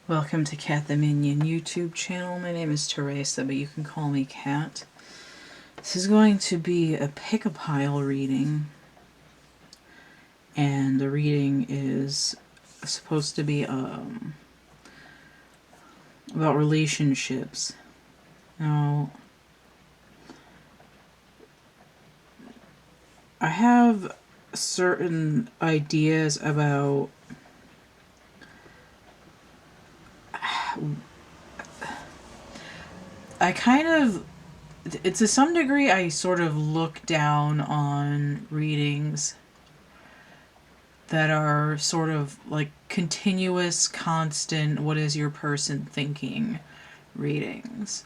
Welcome to Cat the Minion YouTube channel. My name is Teresa, but you can call me Cat. This is going to be a pick-a-pile reading, and the reading is supposed to be about relationships. Now, I have certain ideas about to some degree, I sort of look down on readings that are sort of like continuous, constant, what is your person thinking readings.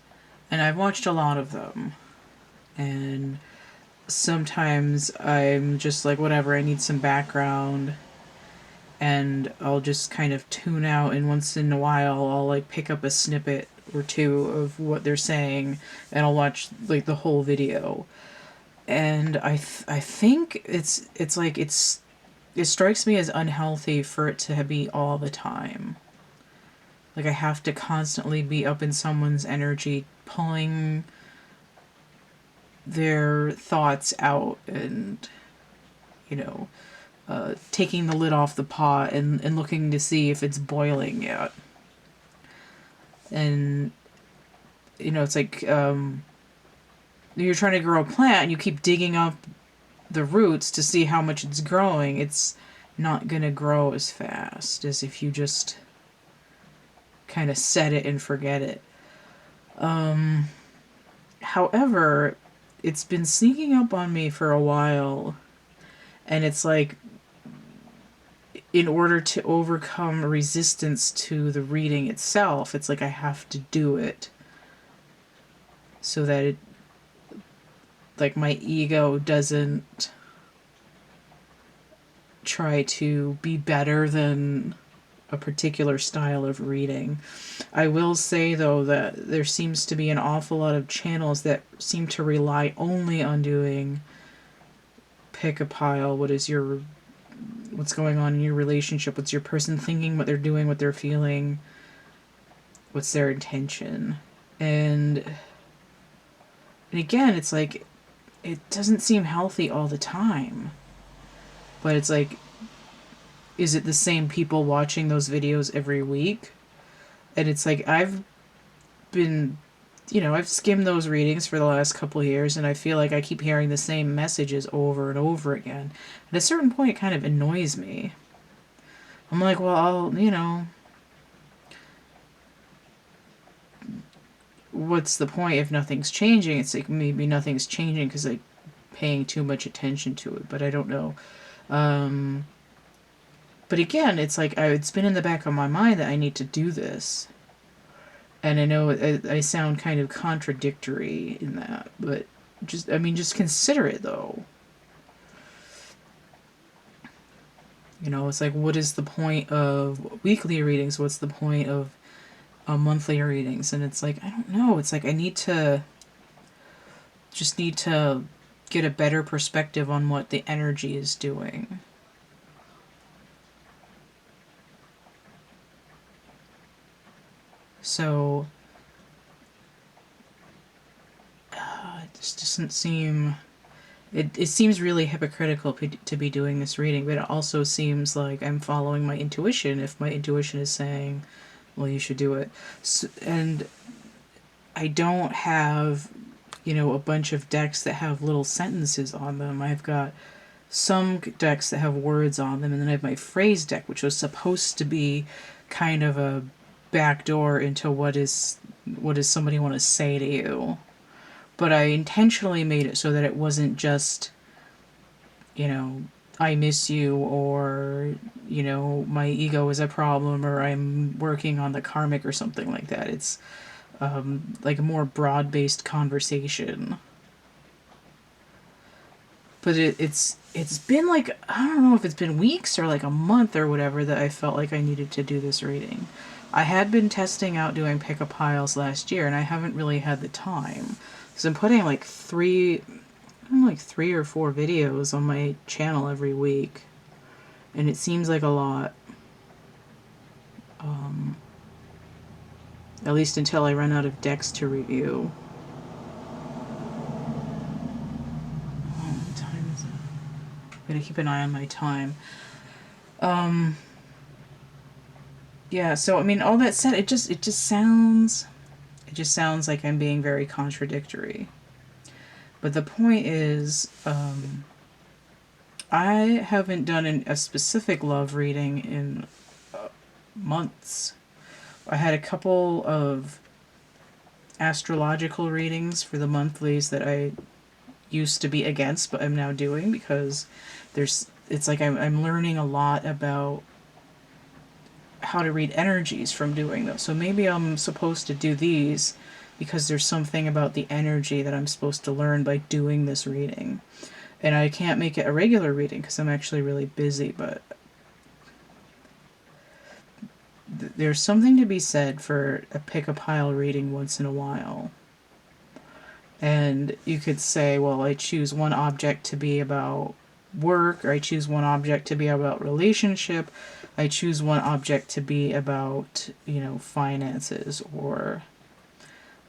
And I've watched a lot of them. And sometimes I'm just like, whatever, I need some background. And I'll just kind of tune out, and once in a while I'll like pick up a snippet or two of what they're saying, and I'll watch like the whole video. And I think it strikes me as unhealthy for it to be all the time. Like, I have to constantly be up in someone's energy, pulling their thoughts out and, taking the lid off the pot and looking to see if it's boiling yet. And, it's like you're trying to grow a plant and you keep digging up the roots to see how much it's growing. It's not going to grow as fast as if you just kind of set it and forget it. However, it's been sneaking up on me for a while, and it's like, in order to overcome resistance to the reading itself, it's like I have to do it so that it, like, my ego doesn't try to be better than a particular style of reading. I will say, though, that there seems to be an awful lot of channels that seem to rely only on doing pick-a-pile. What's going on in your relationship? What's your person thinking? What they're doing? What they're feeling? What's their intention? And again, it's like, it doesn't seem healthy all the time. But it's like, is it the same people watching those videos every week? And it's like, I've skimmed those readings for the last couple of years, and I feel like I keep hearing the same messages over and over again. At a certain point, it kind of annoys me. I'm like, well, what's the point if nothing's changing? It's like, maybe nothing's changing because I'm paying too much attention to it, but I don't know. But again, it's like, it's been in the back of my mind that I need to do this. And I know I sound kind of contradictory in that, but just consider it, though. It's like, what is the point of weekly readings? What's the point of monthly readings? And it's like, I don't know. It's like, I need to get a better perspective on what the energy is doing. So, it just doesn't seem... It seems really hypocritical to be doing this reading, but it also seems like I'm following my intuition if my intuition is saying, well, you should do it. So, and I don't have, a bunch of decks that have little sentences on them. I've got some decks that have words on them, and then I have my phrase deck, which was supposed to be kind of a backdoor into what does somebody want to say to you. But I intentionally made it so that it wasn't just, I miss you, or, my ego is a problem, or I'm working on the karmic or something like that. It's like a more broad-based conversation. But it's been like, I don't know if it's been weeks or like a month or whatever that I felt like I needed to do this reading. I had been testing out doing pick-a-piles last year, and I haven't really had the time. So I'm putting like three or four videos on my channel every week, and it seems like a lot. At least until I run out of decks to review. Oh, what time is it? I'm gonna keep an eye on my time. Yeah, so I mean, all that said, it just sounds like I'm being very contradictory. But the point is, I haven't done a specific love reading in months. I had a couple of astrological readings for the monthlies that I used to be against, but I'm now doing because it's like I'm learning a lot about how to read energies from doing those. So maybe I'm supposed to do these because there's something about the energy that I'm supposed to learn by doing this reading. And I can't make it a regular reading because I'm actually really busy, but there's something to be said for a pick-a-pile reading once in a while. And you could say, well, I choose one object to be about work, or I choose one object to be about relationship, I choose one object to be about, finances, or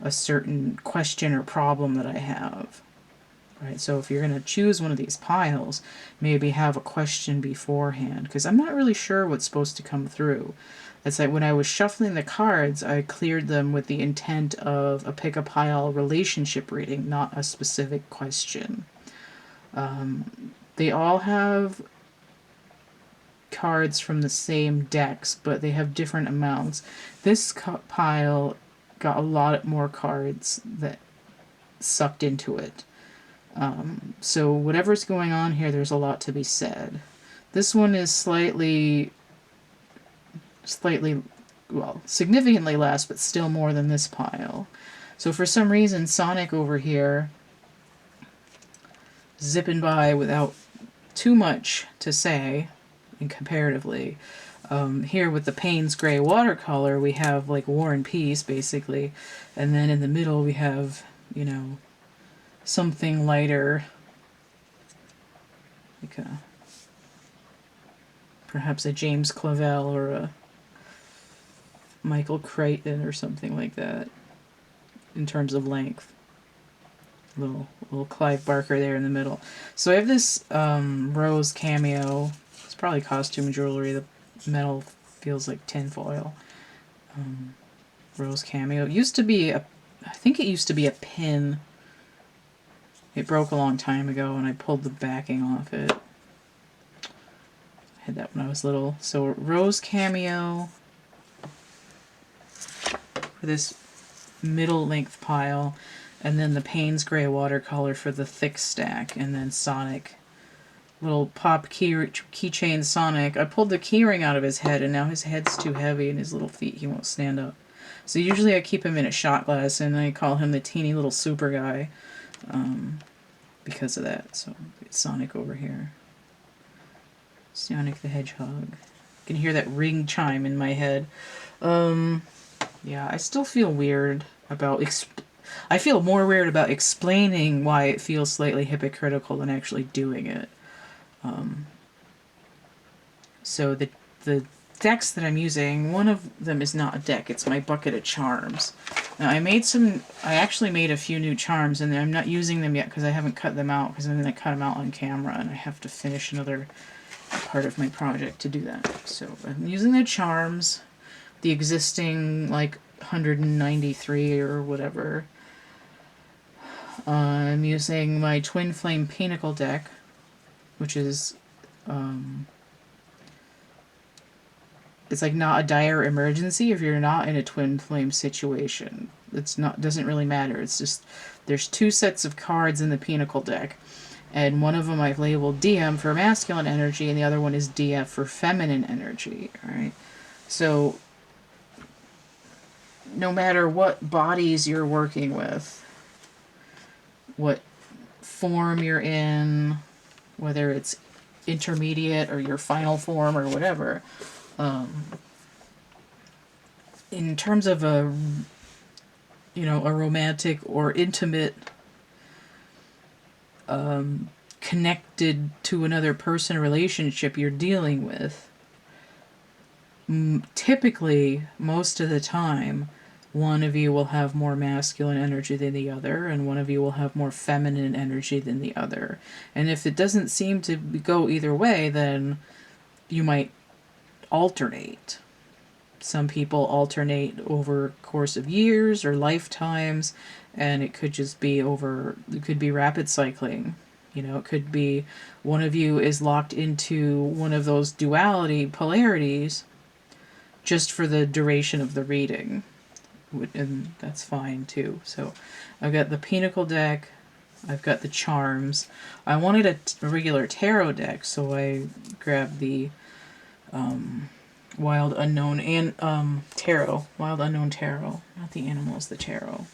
a certain question or problem that I have. Right? So if you're going to choose one of these piles, maybe have a question beforehand, because I'm not really sure what's supposed to come through. It's like when I was shuffling the cards, I cleared them with the intent of a pick-a-pile relationship reading, not a specific question. They all have cards from the same decks, but they have different amounts. This pile got a lot more cards that sucked into it. So whatever's going on here, there's a lot to be said. This one is slightly, well, significantly less, but still more than this pile. So for some reason, Sonic over here, zipping by without too much to say, and comparatively. Here with the Payne's Gray watercolor, we have like War and Peace, basically. And then in the middle, we have, something lighter, like perhaps a James Clavell or a Michael Crichton or something like that in terms of length. Little Clive Barker there in the middle. So I have this rose cameo. It's probably costume jewelry. The metal feels like tinfoil. Rose cameo. It used to be I think it used to be a pin. It broke a long time ago and I pulled the backing off it. I had that when I was little. So rose cameo for this middle length pile, and then the Payne's Gray watercolor for the thick stack, and then Sonic. Little pop keychain Sonic. I pulled the keyring out of his head, and now his head's too heavy and his little feet, he won't stand up. So usually I keep him in a shot glass, and I call him the teeny little super guy because of that. So it's Sonic over here. Sonic the Hedgehog. You can hear that ring chime in my head. Yeah, I still feel weird about... I feel more weird about explaining why it feels slightly hypocritical than actually doing it. So the decks that I'm using, one of them is not a deck, it's my bucket of charms. Now I actually made a few new charms, and I'm not using them yet because I haven't cut them out, because I'm going to cut them out on camera, and I have to finish another part of my project to do that. So I'm using the charms, the existing, like, 193 or whatever. I'm using my Twin Flame Pinnacle deck, which is, it's like not a dire emergency if you're not in a twin flame situation. Doesn't really matter. It's just, there's two sets of cards in the Pinnacle deck, and one of them I've labeled DM for masculine energy, and the other one is DF for feminine energy, alright? So, no matter what bodies you're working with, what form you're in, whether it's intermediate or your final form or whatever, in terms of a romantic or intimate, connected to another person relationship you're dealing with, typically, most of the time, one of you will have more masculine energy than the other, and one of you will have more feminine energy than the other. And if it doesn't seem to go either way, then you might alternate. Some people alternate over the course of years or lifetimes, and it could just be it could be rapid cycling. You know, it could be one of you is locked into one of those duality polarities just for the duration of the reading. And that's fine too. So I've got the Pinnacle deck, I've got the Charms. I wanted a regular tarot deck, so I grabbed the Wild Unknown and Wild Unknown Tarot, not the animals, the tarot.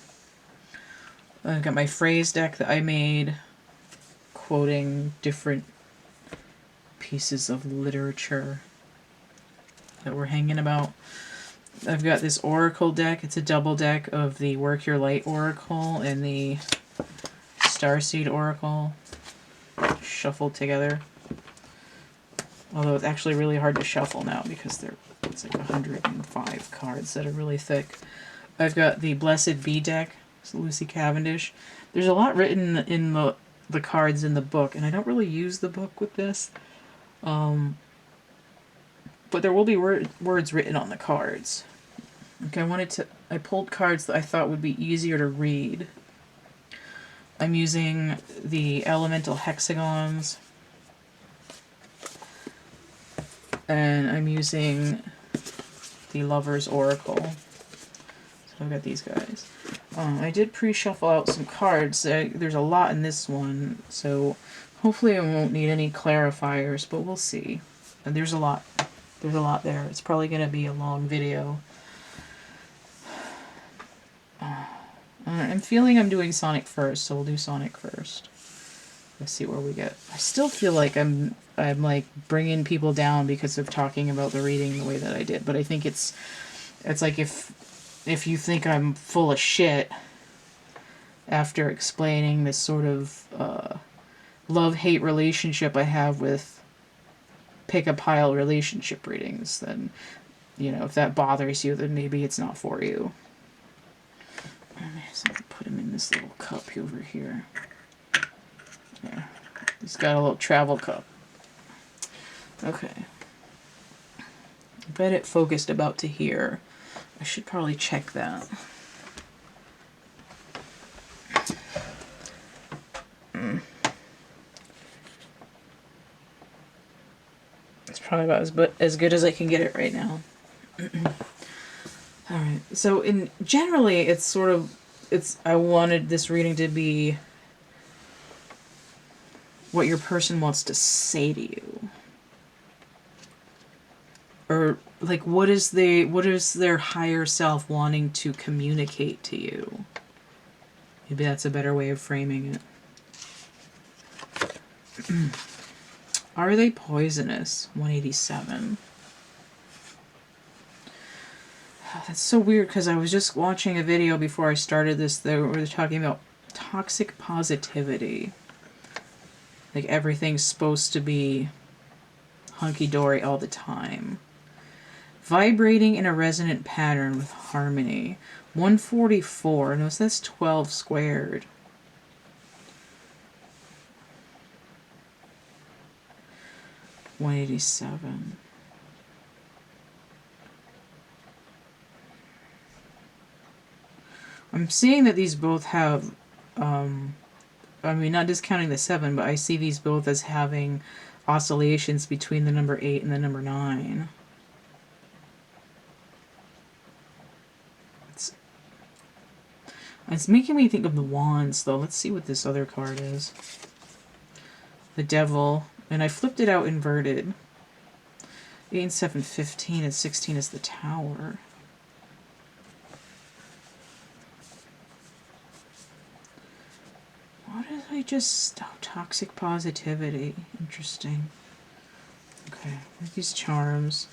I've got my phrase deck that I made, quoting different pieces of literature that we're hanging about. I've got this Oracle deck. It's a double deck of the Work Your Light Oracle and the Starseed Oracle shuffled together. Although it's actually really hard to shuffle now because it's like 105 cards that are really thick. I've got the Blessed Bee deck. It's Lucy Cavendish. There's a lot written in the cards in the book, and I don't really use the book with this. But there will be words written on the cards. Okay, I pulled cards that I thought would be easier to read. I'm using the Elemental Hexagons. And I'm using the Lover's Oracle. So I've got these guys. I did pre-shuffle out some cards. There's a lot in this one, so hopefully I won't need any clarifiers, but we'll see. And there's a lot. There's a lot there. It's probably going to be a long video. I'm feeling I'm doing Sonic first, so we'll do Sonic first. Let's see where we get. I still feel like I'm like bringing people down because of talking about the reading the way that I did, but I think it's like if you think I'm full of shit after explaining this sort of love-hate relationship I have with pick-a-pile relationship readings, then, you know, if that bothers you, then maybe it's not for you. So I can put him in this little cup over here. Yeah, he's got a little travel cup. Okay. I bet it focused about to here. I should probably check that. It's probably about as good as I can get it right now. Alright, so generally I wanted this reading to be what your person wants to say to you. Or like what is their higher self wanting to communicate to you? Maybe that's a better way of framing it. Are they poisonous? 187. That's so weird because I was just watching a video before I started this that were talking about toxic positivity. Like everything's supposed to be hunky-dory all the time. Vibrating in a resonant pattern with harmony. 144. No, so that's 12 squared. $187. I'm seeing that these both have, I mean, not discounting the 7, but I see these both as having oscillations between the number 8 and the number 9. It's making me think of the Wands, though. Let's see what this other card is. The Devil. And I flipped it out inverted. 8 and 7, 15, and 16 is the Tower. What did I just... Oh, toxic positivity. Interesting. Okay, where's these charms?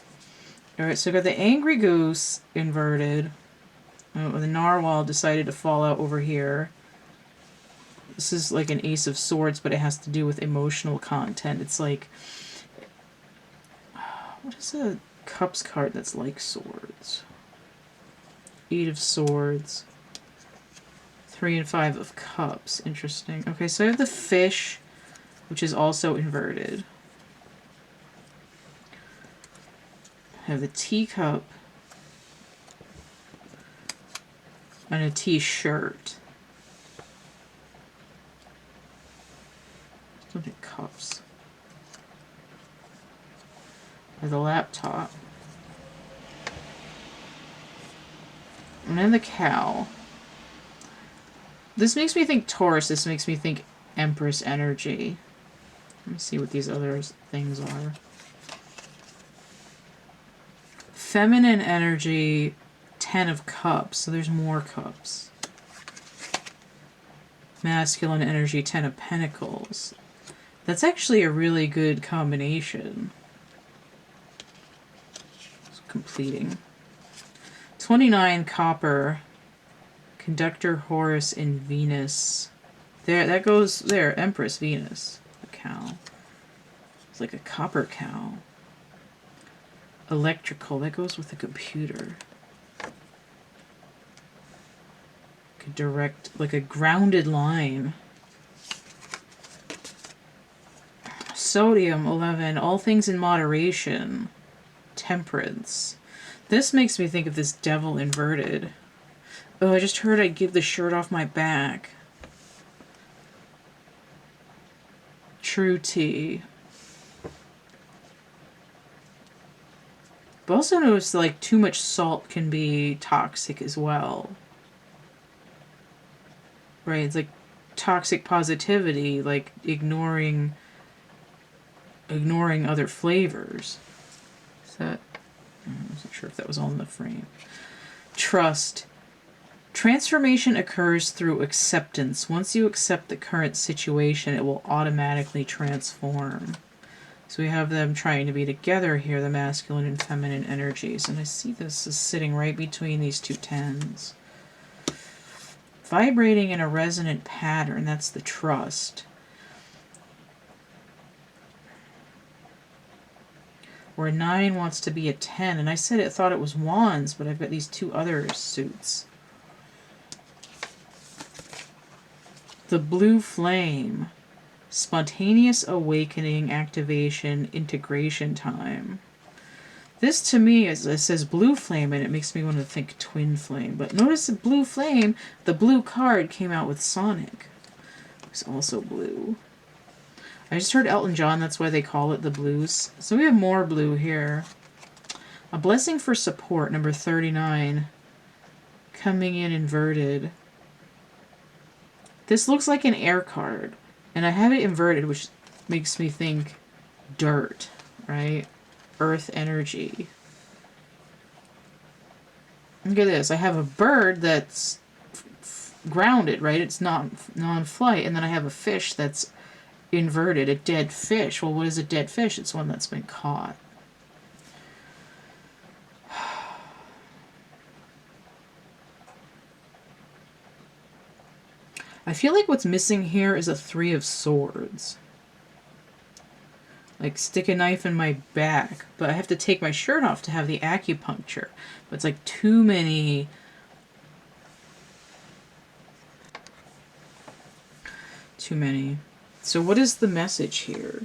Alright, so I got the Angry Goose inverted. Oh, the Narwhal decided to fall out over here. This is like an Ace of Swords, but it has to do with emotional content. It's like... What is a Cups card that's like swords? Eight of Swords. 3 and 5 of Cups. Interesting. Okay, so I have the fish, which is also inverted. I have the teacup and a t-shirt. Look at cups. I have the laptop. And then the cow. This makes me think Taurus. This makes me think Empress energy. Let me see what these other things are. Feminine energy, 10 of Cups. So there's more cups. Masculine energy, 10 of Pentacles. That's actually a really good combination. It's completing. 29 Copper. Conductor Horus in Venus. There, that goes there. Empress Venus. A cow. It's like a copper cow. Electrical. That goes with the computer. Like a direct, like a grounded line. Sodium, 11. All things in moderation. Temperance. This makes me think of this devil inverted. Oh, I just heard I'd give the shirt off my back. True tea. But also notice like too much salt can be toxic as well. Right? It's like toxic positivity, like ignoring other flavors. Is that... I wasn't sure if that was all in the frame. Trust. Transformation occurs through acceptance. Once you accept the current situation, it will automatically transform. So we have them trying to be together here, the masculine and feminine energies. And I see this is sitting right between these two tens. Vibrating in a resonant pattern, that's the trust. Where 9 wants to be a 10. And I said it thought it was wands, but I've got these two other suits. The blue flame. Spontaneous awakening, activation, integration time. This to me, is, it says blue flame, and it makes me want to think twin flame. But notice the blue flame, the blue card came out with Sonic. It's also blue. I just heard Elton John, that's why they call it the blues. So we have more blue here. A blessing for support, number 39. Coming in inverted. This looks like an air card. And I have it inverted, which makes me think dirt, right? Earth energy. Look at this. I have a bird that's grounded, right? It's not non-flight. And then I have a fish that's inverted, a dead fish. Well, what is a dead fish? It's one that's been caught. I feel like what's missing here is a 3 of Swords. Like, stick a knife in my back. But I have to take my shirt off to have the acupuncture. But it's like too many... Too many. So what is the message here?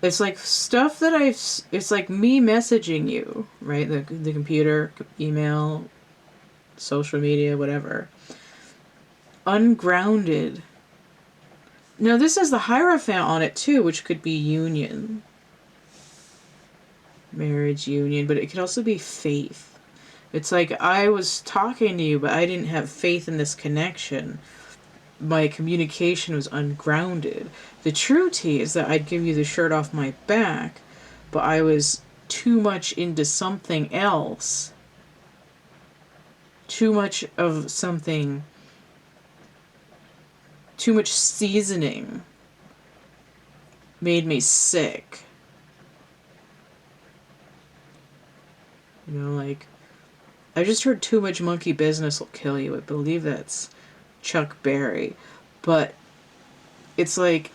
It's like stuff that it's like me messaging you, right? The computer, email, social media, whatever. Ungrounded. Now this has the Hierophant on it too, which could be union. Marriage, union, but it could also be faith. It's like I was talking to you, but I didn't have faith in this connection. My communication was ungrounded. The true tea is that I'd give you the shirt off my back, but I was too much into something else. Too much of something. Too much seasoning made me sick. You know, like, I just heard too much monkey business will kill you. I believe that's Chuck Berry. But it's like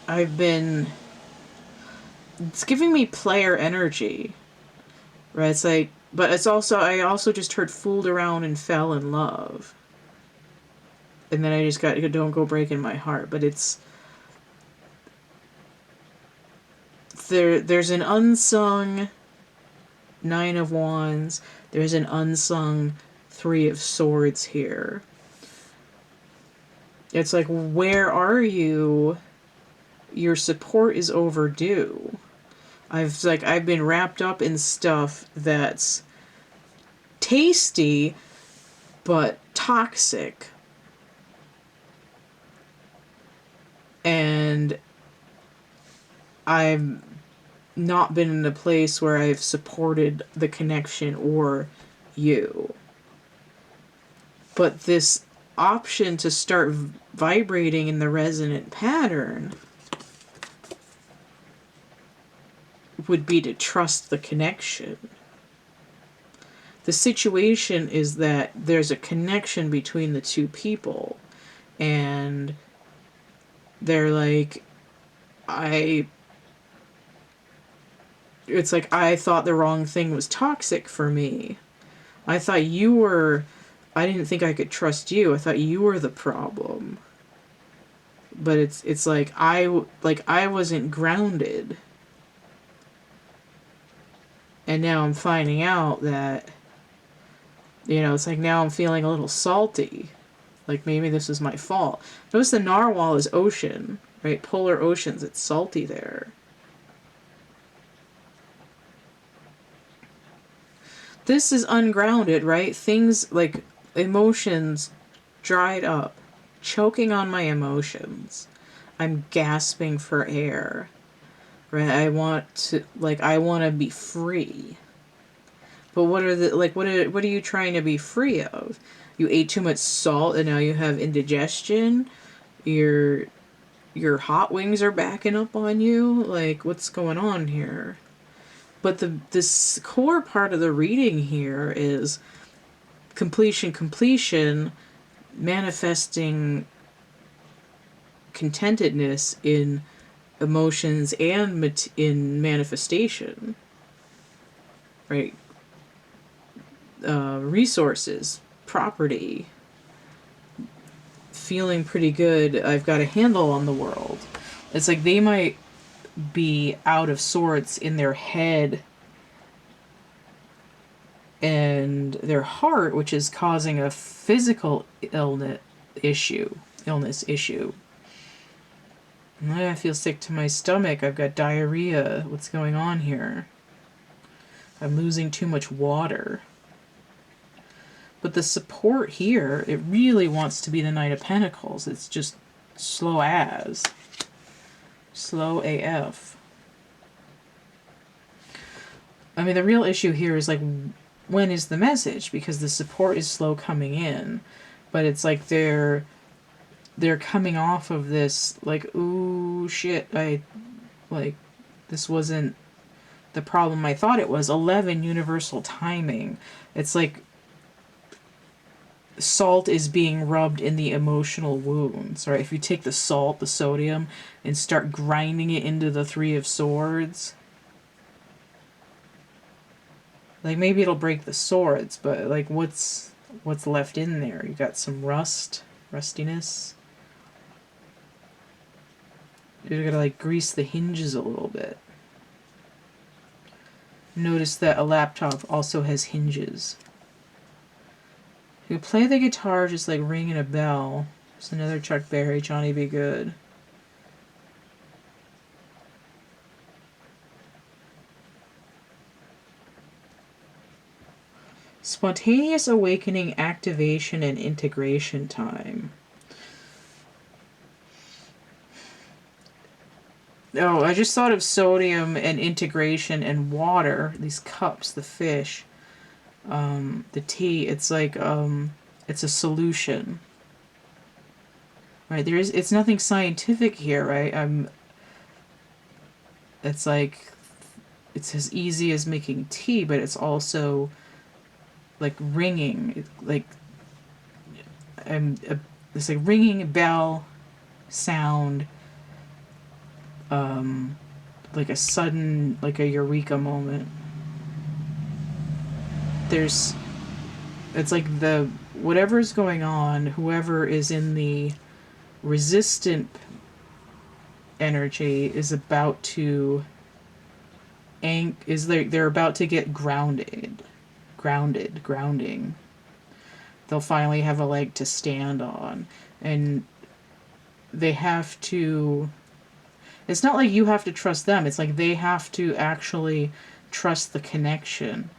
it's giving me player energy. right? It's like, but it's also, I also just heard fooled around and fell in love. And then I just got, don't go breaking my heart. But it's, there's an unsung Nine of Wands. There's an unsung Three of Swords here. It's like, where are you? Your support is overdue. I've been wrapped up in stuff that's tasty but toxic. And I've not been in a place where I've supported the connection or you. But this option to start vibrating in the resonant pattern would be to trust the connection. The situation is that there's a connection between the two people, and they're like, it's like, I thought the wrong thing was toxic for me. I thought you were, I didn't think I could trust you. I thought you were the problem. But it's like I wasn't grounded. And now I'm finding out that, it's like now I'm feeling a little salty. Like maybe this is my fault. Notice the narwhal is ocean, right? Polar oceans, it's salty there. This is ungrounded, right? Things like emotions dried up, choking on my emotions. I'm gasping for air, right? I want to be free. But what are you trying to be free of? You ate too much salt and now you have indigestion. Your hot wings are backing up on you. Like, what's going on here? But this core part of the reading here is completion, manifesting contentedness in emotions and in manifestation, right? Resources, property, feeling pretty good. I've got a handle on the world. It's like they might be out of sorts in their head and their heart, which is causing a physical illness issue. I feel sick to my stomach. I've got diarrhea. What's going on here? I'm losing too much water. But the support here, it really wants to be the Knight of Pentacles. It's just slow AF. I mean, the real issue here is like, when is the message? Because the support is slow coming in, but it's like they're coming off of this like, ooh shit, this wasn't the problem I thought it was. 11, universal timing. It's like salt is being rubbed in the emotional wounds, right? If you take the salt, the sodium, and start grinding it into the Three of Swords, like maybe it'll break the swords, but like what's left in there? You got some rustiness. You're gonna like grease the hinges a little bit. Notice that a laptop also has hinges. You play the guitar just like ringing a bell. There's another Chuck Berry, Johnny Be Good. Spontaneous awakening, activation, and integration time. Oh, I just thought of sodium and integration and water. These cups, the fish. The tea, it's like it's a solution, right? It's nothing scientific here, right? It's like it's as easy as making tea, but it's also like ringing, it's like ringing bell sound, like a sudden, like a eureka moment. there's, it's like the, whatever's going on, whoever is in the resistant energy is about to they're about to get grounding. They'll finally have a leg to stand on, and they have to, it's not like you have to trust them, it's like they have to actually trust the connection,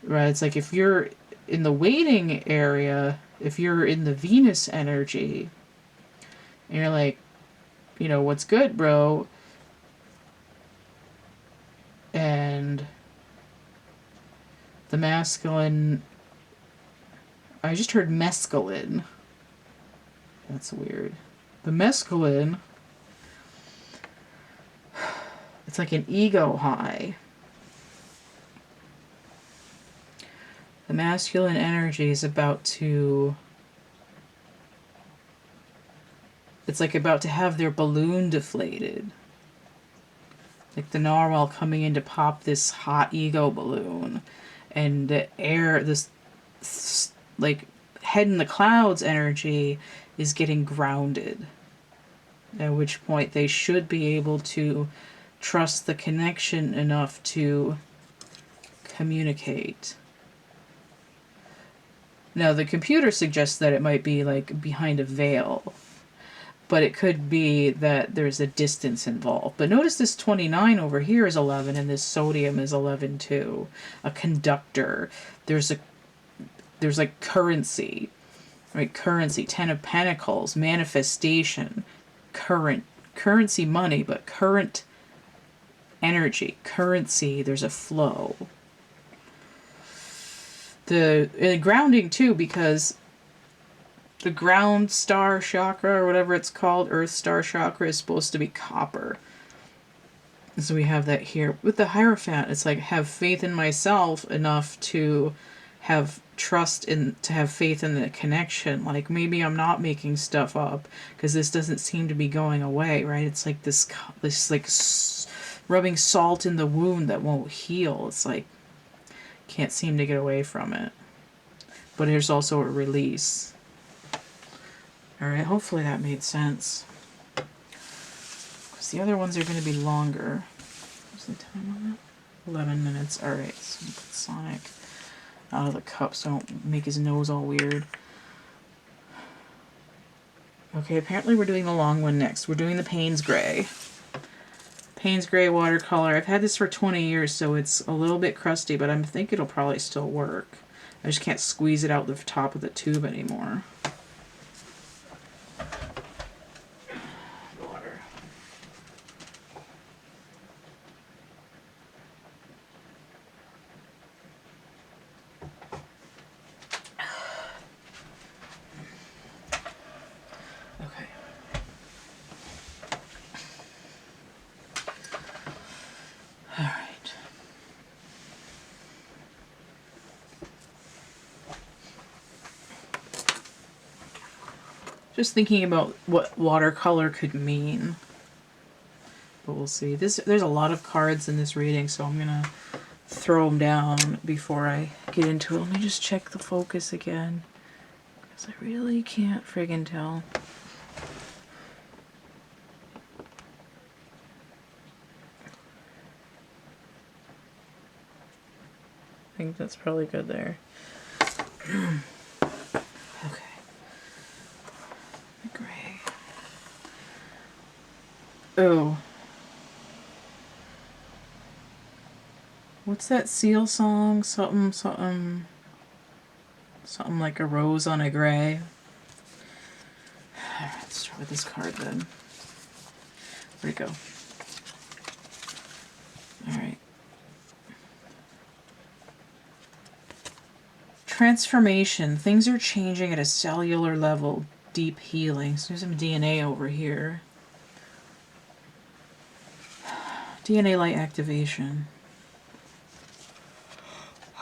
right? It's like if you're in the waiting area, if you're in the Venus energy, and you're like, you know, what's good, bro? And the masculine, I just heard mescaline. That's weird. The mescaline, it's like an ego high. The masculine energy is about to, it's like about to have their balloon deflated. Like the narwhal coming in to pop this hot ego balloon, and the air, this like head in the clouds energy is getting grounded. At which point they should be able to trust the connection enough to communicate. Now the computer suggests that it might be like behind a veil, but it could be that there's a distance involved. But notice this 29 over here is 11, and this sodium is 11 too. A conductor. There's like currency, right? Currency, 10 of Pentacles, manifestation, currency money, but current energy, currency, there's a flow. The grounding too, because the ground star chakra, or whatever it's called, earth star chakra, is supposed to be copper. So we have that here. With the Hierophant, it's like, have faith in myself enough to have trust in, to have faith in the connection. Like, maybe I'm not making stuff up, because this doesn't seem to be going away, right? It's like this like rubbing salt in the wound that won't heal. It's like, can't seem to get away from it. But there's also a release. Alright, hopefully that made sense. Because the other ones are going to be longer. What's the time on that? 11 minutes. Alright, so put Sonic out of the cup so I don't make his nose all weird. Okay, apparently we're doing the long one next. We're doing the Payne's Gray. Payne's Gray watercolor. I've had this for 20 years, so it's a little bit crusty, but I think it'll probably still work. I just can't squeeze it out the top of the tube anymore. Water. Okay. All right. Just thinking about what watercolor could mean. But we'll see. There's a lot of cards in this reading, so I'm going to throw them down before I get into it. Let me just check the focus again, because I really can't friggin' tell. I think that's probably good there. Okay. Gray. Oh. What's that Seal song? Something like a rose on a gray. Alright, let's start with this card then. Where'd it go? Alright. Transformation. Things are changing at a cellular level. Deep healing. So there's some DNA over here. DNA light activation.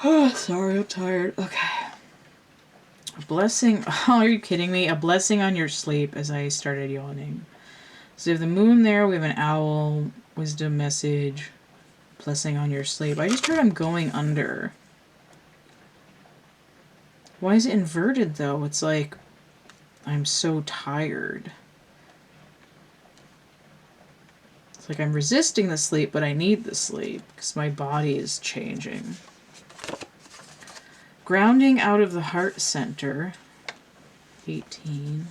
Oh, sorry, I'm tired. Okay. A blessing. Oh, are you kidding me? A blessing on your sleep, as I started yawning. So we have the moon there. We have an owl. Wisdom message. Blessing on your sleep. I just heard I'm going under. Why is it inverted, though? It's like, I'm so tired. It's like I'm resisting the sleep, but I need the sleep because my body is changing. Grounding out of the heart center. 18.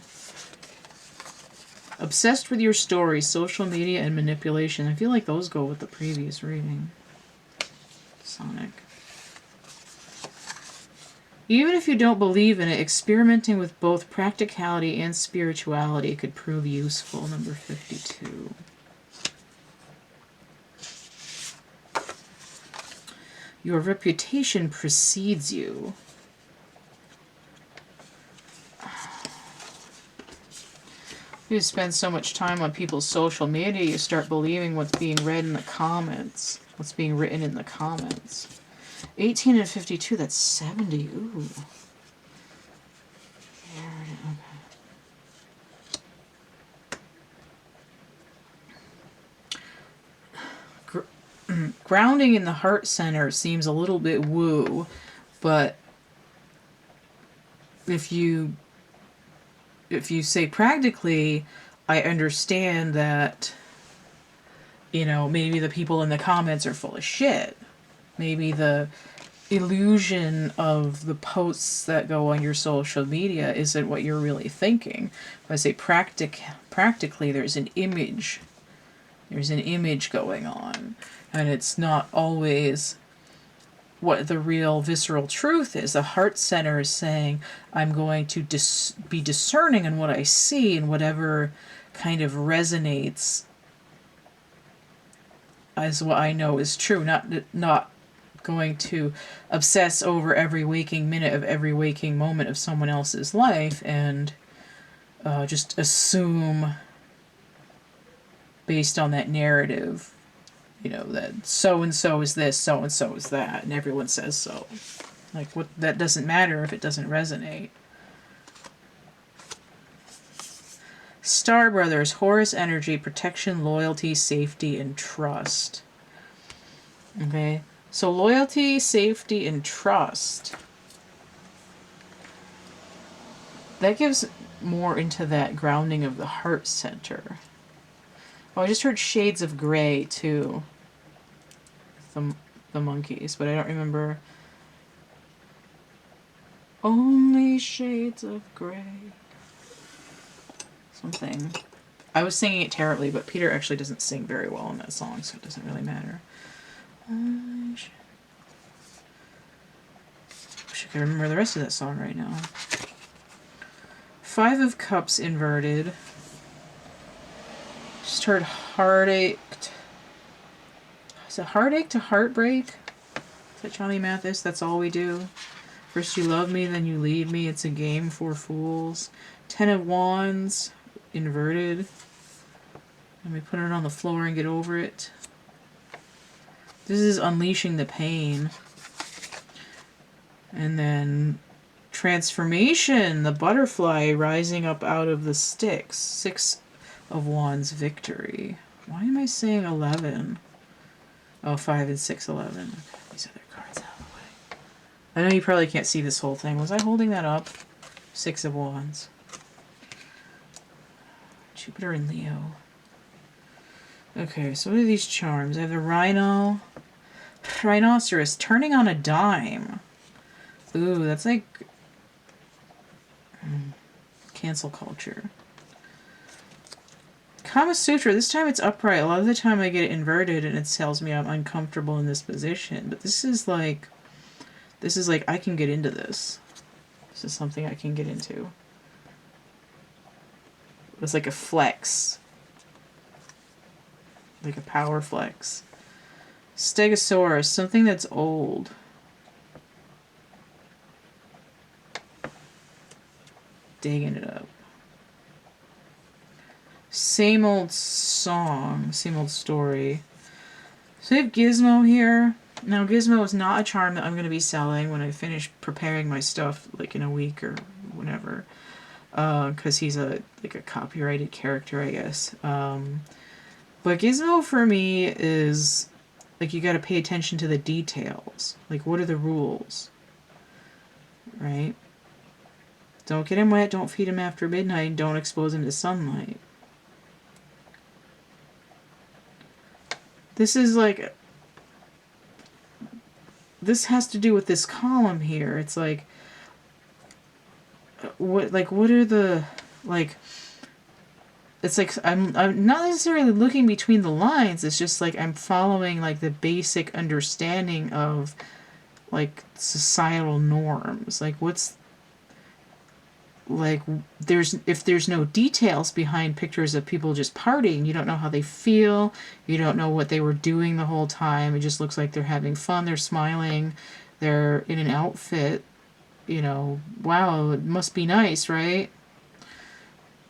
Obsessed with your story, social media, and manipulation. I feel like those go with the previous reading. Sonic. Even if you don't believe in it, experimenting with both practicality and spirituality could prove useful. Number 52. Your reputation precedes you. You spend so much time on people's social media, you start believing what's being read in the comments. What's being written in the comments. 18 and 52, that's 70. Ooh. Grounding in the heart center seems a little bit woo, but if you say practically, I understand that, you know, maybe the people in the comments are full of shit. Maybe the illusion of the posts that go on your social media isn't what you're really thinking. If I say practically, there's an image. There's an image going on. And it's not always what the real visceral truth is. The heart center is saying, I'm going to be discerning in what I see and whatever kind of resonates as what I know is true. Not going to obsess over every waking minute of every waking moment of someone else's life and just assume based on that narrative, you know, that so-and-so is this, so-and-so is that, and everyone says so. Like, what? That doesn't matter if it doesn't resonate. Star Brothers, Horus energy, protection, loyalty, safety, and trust. Okay, so loyalty, safety, and trust. That gives more into that grounding of the heart center. Oh, I just heard shades of gray, too. The monkeys, but I don't remember. Only shades of gray. Something. I was singing it terribly, but Peter actually doesn't sing very well in that song, so it doesn't really matter. I wish I could remember the rest of that song right now. 5 of Cups inverted. Just heard heartache. Is it heartache to heartbreak? Is that Johnny Mathis? That's all we do. First you love me, then you leave me. It's a game for fools. 10 of Wands inverted. Let me put it on the floor and get over it. This is unleashing the pain. And then transformation, the butterfly rising up out of the sticks. 6 of Wands, victory. Why am I saying 11? Oh, 5 and 6, 11. Okay, these other cards out of the way. I know you probably can't see this whole thing. Was I holding that up? 6 of Wands. Jupiter and Leo. Okay, so what are these charms? I have the rhinoceros turning on a dime. Ooh, that's like cancel culture. Kama Sutra, this time it's upright. A lot of the time I get it inverted and it tells me I'm uncomfortable in this position. But this is like I can get into this. This is something I can get into. It's like a flex. Like a power flex. Stegosaurus, something that's old. Digging it up. Same old song, same old story. So we have Gizmo here. Now Gizmo is not a charm that I'm going to be selling when I finish preparing my stuff, like in a week or whenever. Because he's a copyrighted character, I guess. But Gizmo for me is like you got to pay attention to the details. Like what are the rules? Right? Don't get him wet, don't feed him after midnight, don't expose him to sunlight. This is like... This has to do with this column here. It's like... What are the... Like... It's like I'm not necessarily looking between the lines. It's just like I'm following like the basic understanding of like societal norms. Like what's like if there's no details behind pictures of people just partying, you don't know how they feel. You don't know what they were doing the whole time. It just looks like they're having fun. They're smiling. They're in an outfit. You know, wow, it must be nice, right?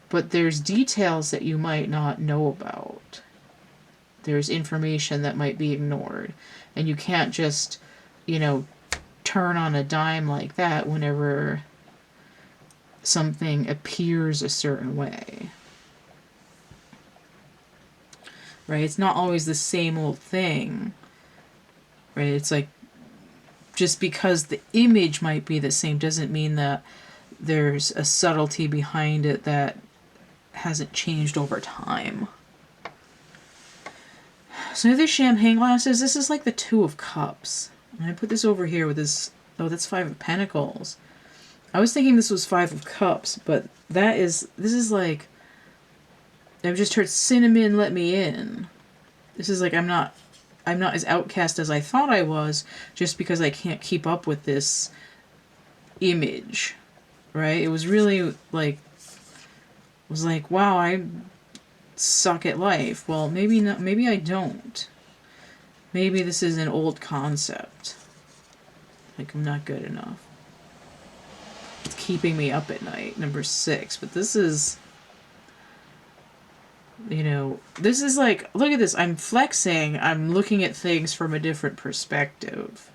But there's details that you might not know about. There's information that might be ignored. And you can't just, you know, turn on a dime like that whenever something appears a certain way. Right? It's not always the same old thing. Right? It's like, just because the image might be the same doesn't mean that there's a subtlety behind it that hasn't changed over time. So the champagne glasses, this is like the Two of Cups. And I put this over here with this, oh, that's Five of Pentacles. I was thinking this was Five of Cups, but this is like, I've just heard cinnamon let me in. This is like, I'm not as outcast as I thought I was, just because I can't keep up with this image, right? It was really like, wow, I suck at life. Well, maybe not. Maybe I don't. Maybe this is an old concept. Like, I'm not good enough. It's keeping me up at night, number 6. But this is, you know, this is like, look at this. I'm flexing. I'm looking at things from a different perspective.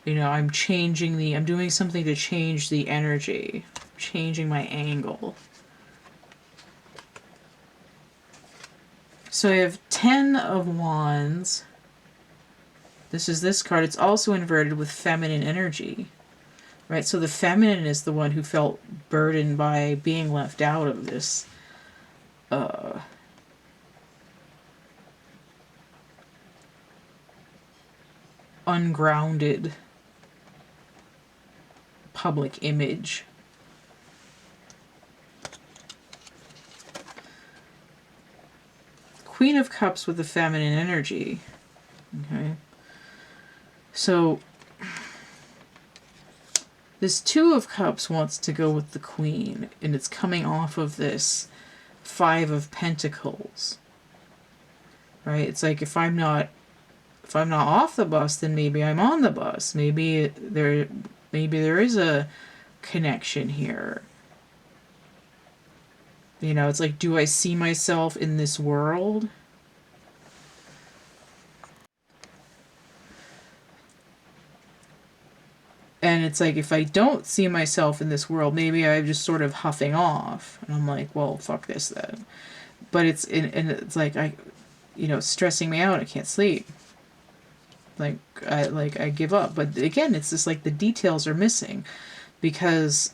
You know, I'm doing something to change the energy. Changing my angle. So I have 10 of Wands. This is this card. It's also inverted with feminine energy. Right? So the feminine is the one who felt burdened by being left out of this ungrounded public image. Queen of Cups with the feminine energy. Okay. So this Two of Cups wants to go with the Queen, and it's coming off of this Five of Pentacles. Right? It's like if I'm not off the bus, then maybe I'm on the bus. Maybe there is a connection here. You know, it's like, do I see myself in this world? And it's like, if I don't see myself in this world, maybe I'm just sort of huffing off. And I'm like, well, fuck this then. But it's like, stressing me out. I can't sleep. I give up. But again, it's just like the details are missing. Because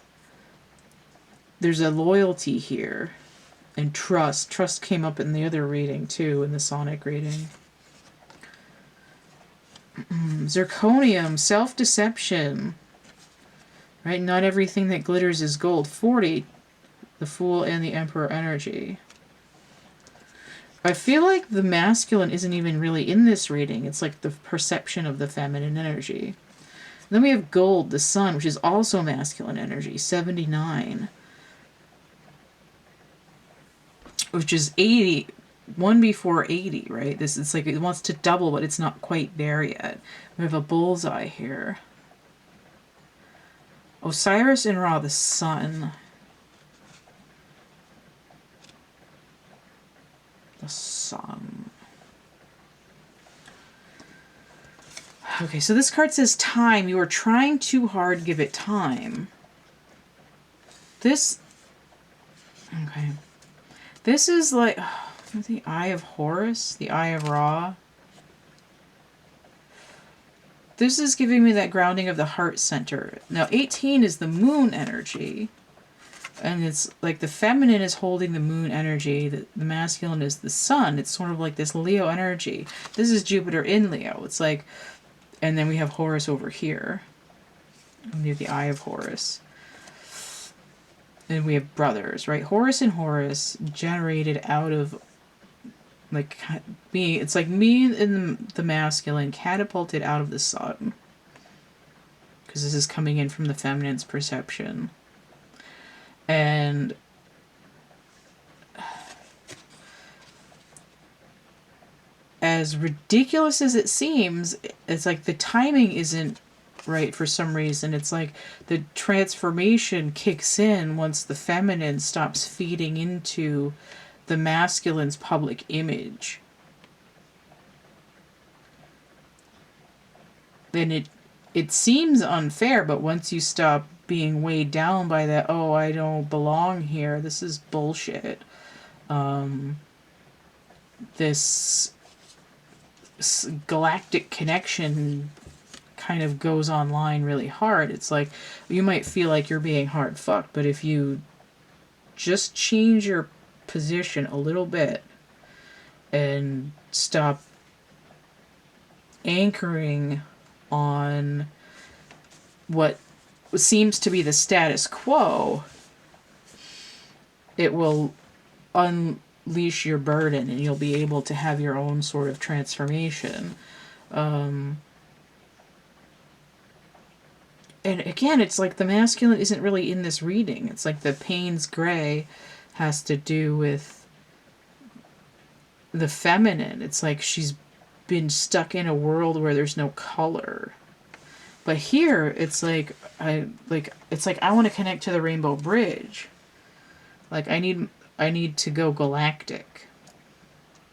there's a loyalty here. And trust. Trust came up in the other reading, too, in the Sonic reading. Zirconium, self-deception. Right? Not everything that glitters is gold. 40, the Fool and the Emperor energy. I feel like the masculine isn't even really in this reading. It's like the perception of the feminine energy. Then we have gold, the Sun, which is also masculine energy. 79. Which is 80. One before 80, right? It's like it wants to double, but it's not quite there yet. We have a bullseye here. Osiris and Ra, the Sun. The Sun. Okay, so this card says time. You are trying too hard, give it time. This... Okay. This is like... the Eye of Horus? The Eye of Ra? This is giving me that grounding of the heart center. Now 18 is the moon energy. And it's like the feminine is holding the moon energy. The masculine is the sun. It's sort of like this Leo energy. This is Jupiter in Leo. It's like, and then we have Horus over here. We have the Eye of Horus. And we have brothers, right? Horus and Horus generated out of like me. It's like me in the masculine catapulted out of the sun. Because this is coming in from the feminine's perception. And as ridiculous as it seems, it's like the timing isn't right for some reason. It's like the transformation kicks in once the feminine stops feeding into the masculine's public image. Then it seems unfair, but once you stop being weighed down by that, oh, I don't belong here, this is bullshit, this galactic connection kind of goes online really hard. It's like, you might feel like you're being hard fucked, but if you just change your position a little bit and stop anchoring on what seems to be the status quo, it will unleash your burden and you'll be able to have your own sort of transformation. And again, it's like the masculine isn't really in this reading. It's like the Payne's gray has to do with the feminine. It's like she's been stuck in a world where there's no color. But here, it's like I want to connect to the Rainbow Bridge. Like I need to go galactic.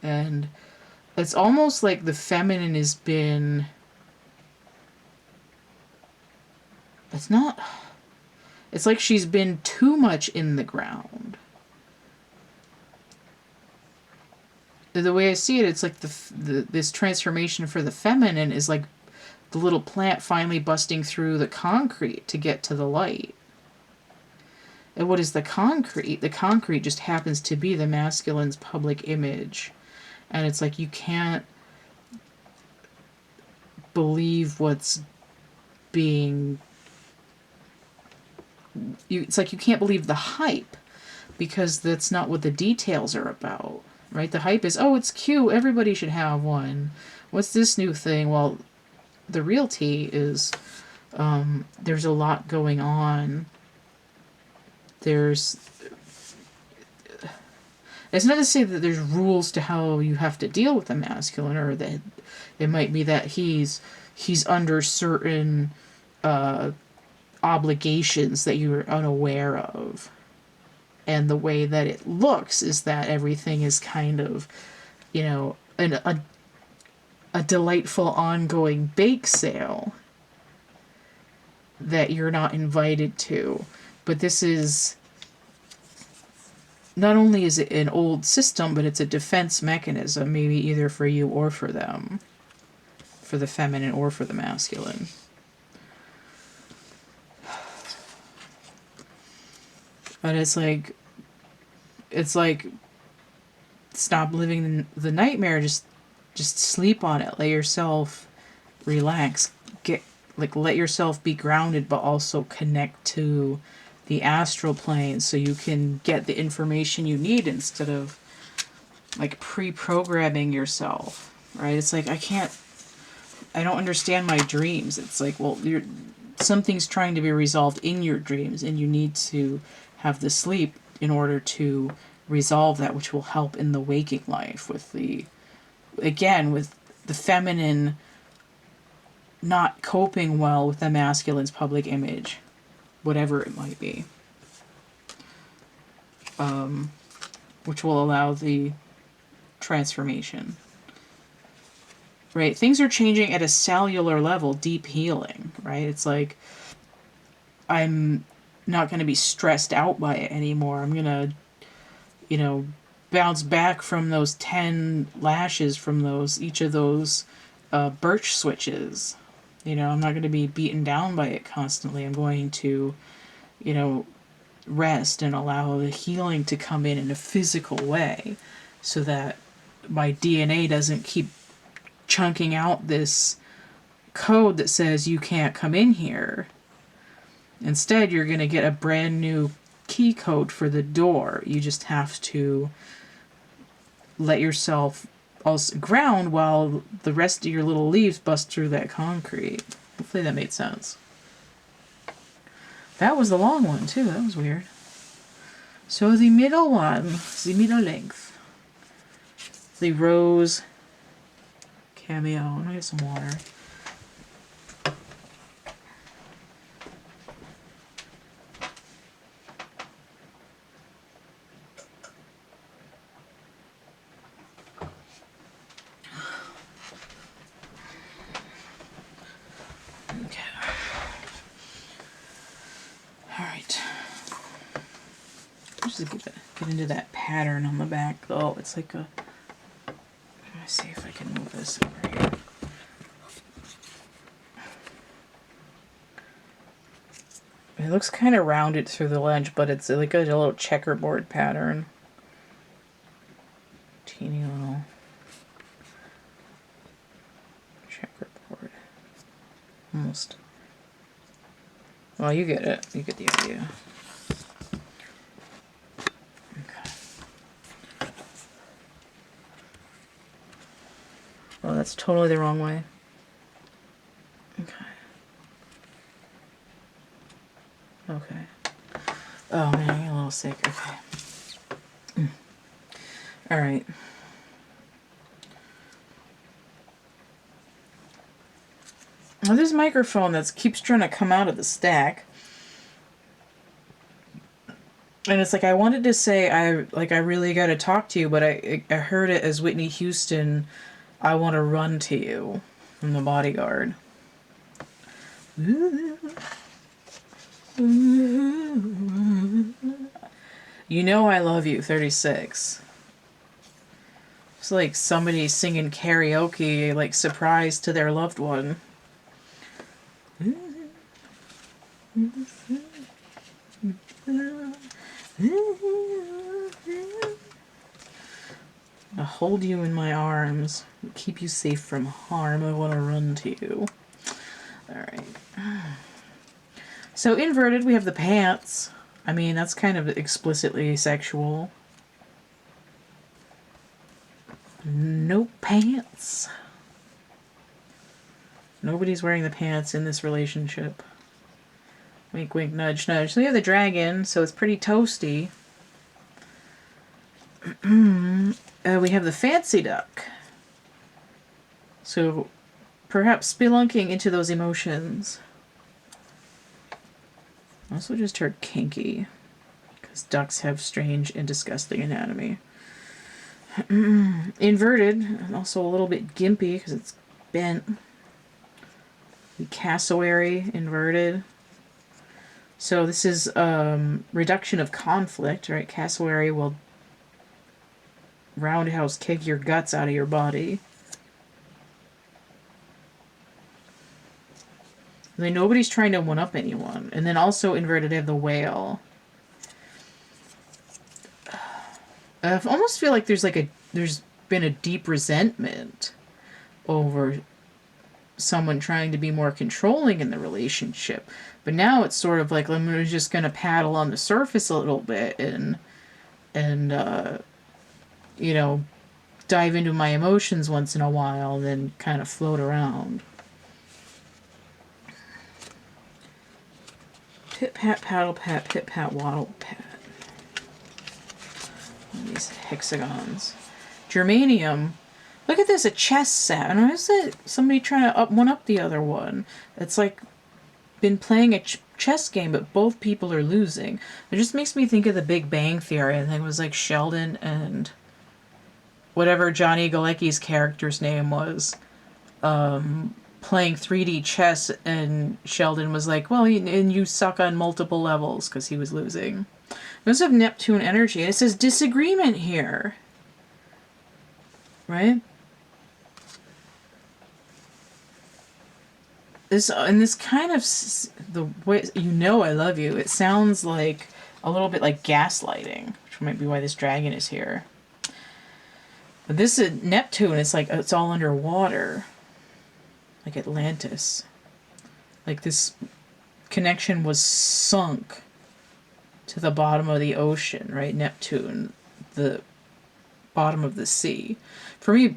And it's almost like the feminine has been, it's like she's been too much in the ground. The way I see it, it's like this transformation for the feminine is like the little plant finally busting through the concrete to get to the light. And what is the concrete? The concrete just happens to be the masculine's public image. And it's like you can't believe what's being... It's like you can't believe the hype, because that's not what the details are about, right? The hype is, oh, it's cute, everybody should have one. What's this new thing? Well, the real tea is there's a lot going on. It's not to say that there's rules to how you have to deal with the masculine, or that it might be that he's under certain obligations that you're unaware of. And the way that it looks is that everything is kind of, a delightful ongoing bake sale that you're not invited to. But this is, not only is it an old system, but it's a defense mechanism, maybe either for you or for them, for the feminine or for the masculine. But it's like stop living the nightmare, just sleep on it, let yourself relax, let yourself be grounded, but also connect to the astral plane so you can get the information you need instead of like pre-programming yourself, right? It's like, I don't understand my dreams. It's like, well, something's trying to be resolved in your dreams, and you need to have the sleep in order to resolve that, which will help in the waking life with the feminine not coping well with the masculine's public image, whatever it might be, which will allow the transformation. Right? Things are changing at a cellular level, deep healing, right? It's like, I'm not going to be stressed out by it anymore. I'm going to, bounce back from those 10 lashes from each of those birch switches. You know, I'm not going to be beaten down by it constantly. I'm going to, you know, rest and allow the healing to come in a physical way so that my DNA doesn't keep chunking out this code that says you can't come in here. Instead, you're going to get a brand new key code for the door. You just have to let yourself also ground while the rest of your little leaves bust through that concrete. Hopefully that made sense. That was the long one too. That was weird. So the middle one, the middle length, the rose cameo. I'm gonna get some water. Get into that pattern on the back though. It's like a... Let me see if I can move this over here. It looks kind of rounded through the ledge, but it's like a little checkerboard pattern. Teeny little checkerboard. Almost. Well, you get it. You get the idea. Oh, that's totally the wrong way. Okay. Okay. Oh man, I'm getting a little sick. Okay. Alright. Well, this microphone that keeps trying to come out of the stack. And it's like I wanted to say I really gotta talk to you, but I heard it as Whitney Houston, I want to run to you from The Bodyguard. You know I love you, 36. It's like somebody singing karaoke, like surprise to their loved one. I'll hold you in my arms, keep you safe from harm. I want to run to you. Alright. So inverted, we have the pants. I mean, that's kind of explicitly sexual. No pants. Nobody's wearing the pants in this relationship. Wink, wink, nudge, nudge. So we have the dragon, so it's pretty toasty. We have the fancy duck. So perhaps spelunking into those emotions. Also just heard kinky, because ducks have strange and disgusting anatomy. Inverted, and also a little bit gimpy because it's bent. The cassowary inverted. So this is reduction of conflict, right? Cassowary will roundhouse kick your guts out of your body. I mean, nobody's trying to one-up anyone. And then also inverted, I have the whale. I almost feel like there's been a deep resentment over someone trying to be more controlling in the relationship. But now it's sort of like, I'm just going to paddle on the surface a little bit and you know, dive into my emotions once in a while and then kind of float around. Pit pat, paddle pat, pit pat, waddle pat. These hexagons. Germanium. Look at this, a chess set. And why is it somebody trying to one-up the other one? It's like been playing a chess game, but both people are losing. It just makes me think of The Big Bang Theory. I think it was like Sheldon and whatever Johnny Galecki's character's name was, playing 3D chess, and Sheldon was like, well, and you suck on multiple levels, because he was losing. We also have Neptune energy, and it says disagreement here. Right? this kind of the way I love you. It sounds like a little bit like gaslighting, which might be why this dragon is here. But this is Neptune. It's like it's all underwater, like Atlantis. Like this connection was sunk to the bottom of the ocean, right? Neptune, the bottom of the sea. For me,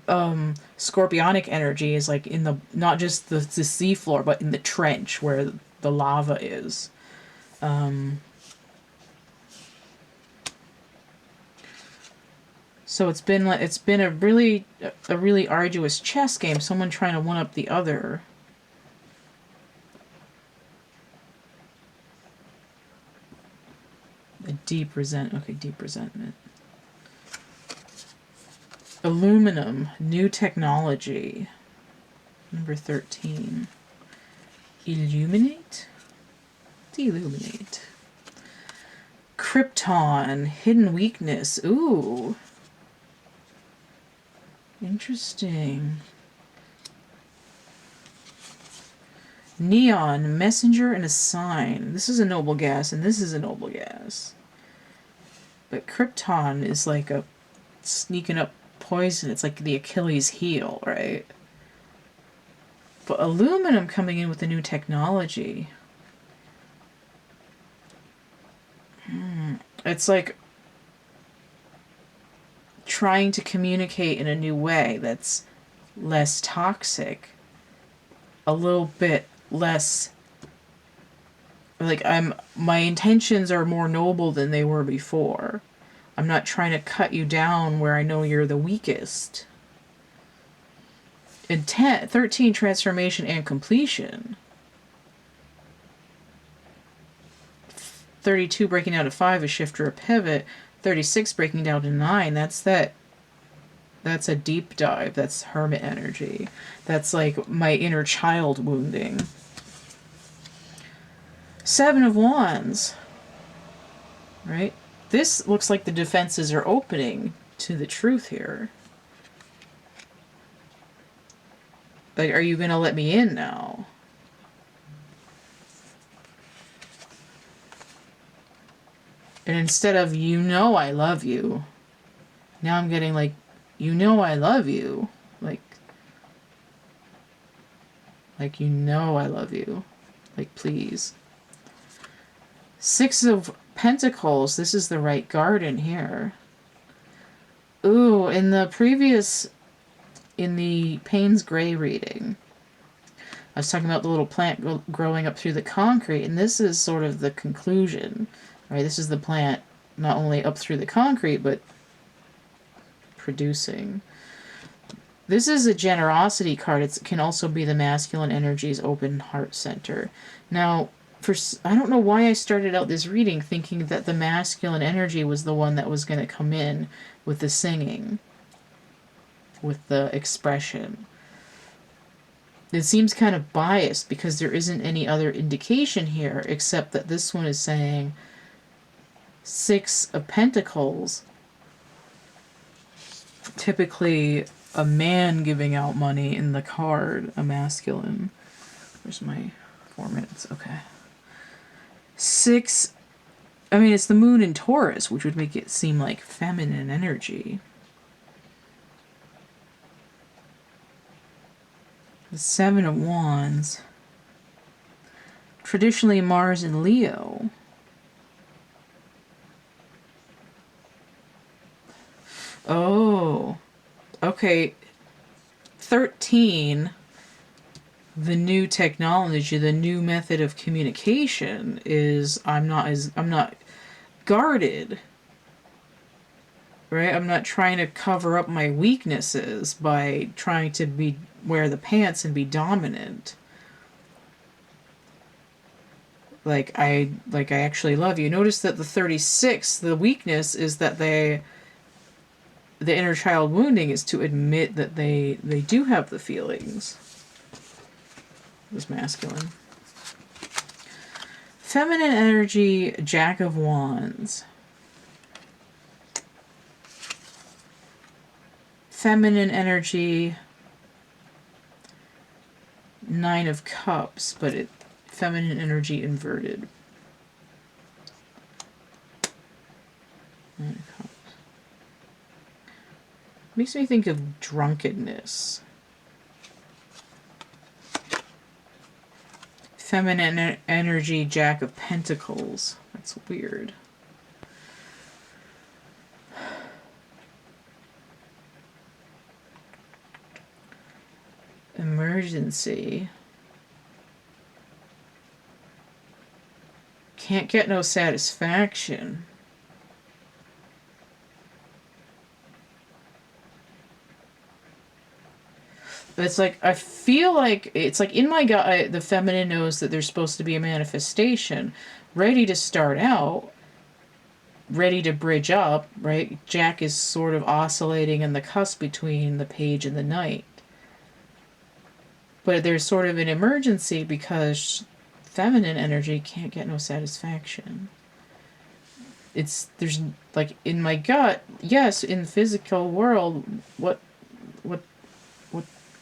scorpionic energy is like in the, not just the sea floor, but in the trench where the lava is. So it's been a really arduous chess game. Someone trying to one up the other. Deep resentment. Aluminum, new technology. Number 13. Illuminate? Deluminate. Krypton, hidden weakness. Ooh. Interesting. Neon, messenger and a sign. This is a noble gas and this is a noble gas. But Krypton is like a sneaking up poison. It's like the Achilles heel, right? But aluminum coming in with the new technology. It's like trying to communicate in a new way that's less toxic, a little bit less like my intentions are more noble than they were before. I'm not trying to cut you down where I know you're the weakest. And 13, transformation and completion. 32, breaking down to 5, a shift or a pivot. 36, breaking down to 9. That's a deep dive. That's hermit energy. That's like my inner child wounding. 7 of Wands. Right? This looks like the defenses are opening to the truth here. Like, are you going to let me in now? And instead of, I love you, now I'm getting like, I love you. Like, I love you. Like, please. 6 of Pentacles. This is the right garden here. Ooh, in the Payne's Gray reading, I was talking about the little plant growing up through the concrete, and this is sort of the conclusion, right? This is the plant not only up through the concrete, but producing. This is a generosity card. It can also be the masculine energy's open heart center. Now, I don't know why I started out this reading thinking that the masculine energy was the one that was going to come in with the singing, with the expression. It seems kind of biased because there isn't any other indication here except that this one is saying 6 of Pentacles. Typically a man giving out money in the card, a masculine. Where's my 4 minutes? Okay. 6, it's the moon in Taurus, which would make it seem like feminine energy. The 7 of Wands. Traditionally Mars in Leo. Oh, okay. 13, the new technology, the new method of communication is I'm not guarded, right? I'm not trying to cover up my weaknesses by trying to wear the pants and be dominant. Like I actually love you. Notice that the 36, the weakness is that the inner child wounding is to admit that they do have the feelings. This masculine. Feminine energy, Jack of Wands. Feminine energy, 9 Nine of Cups, but it feminine energy inverted. Nine of Cups. Makes me think of drunkenness. Feminine energy, Jack of Pentacles. That's weird. Emergency. Can't get no satisfaction. It's like, I feel like, it's like in my gut, the feminine knows that there's supposed to be a manifestation, ready to start out, ready to bridge up, right? Jack is sort of oscillating in the cusp between the Page and the Knight. But there's sort of an emergency because feminine energy can't get no satisfaction. There's, like, in my gut, yes, in the physical world, what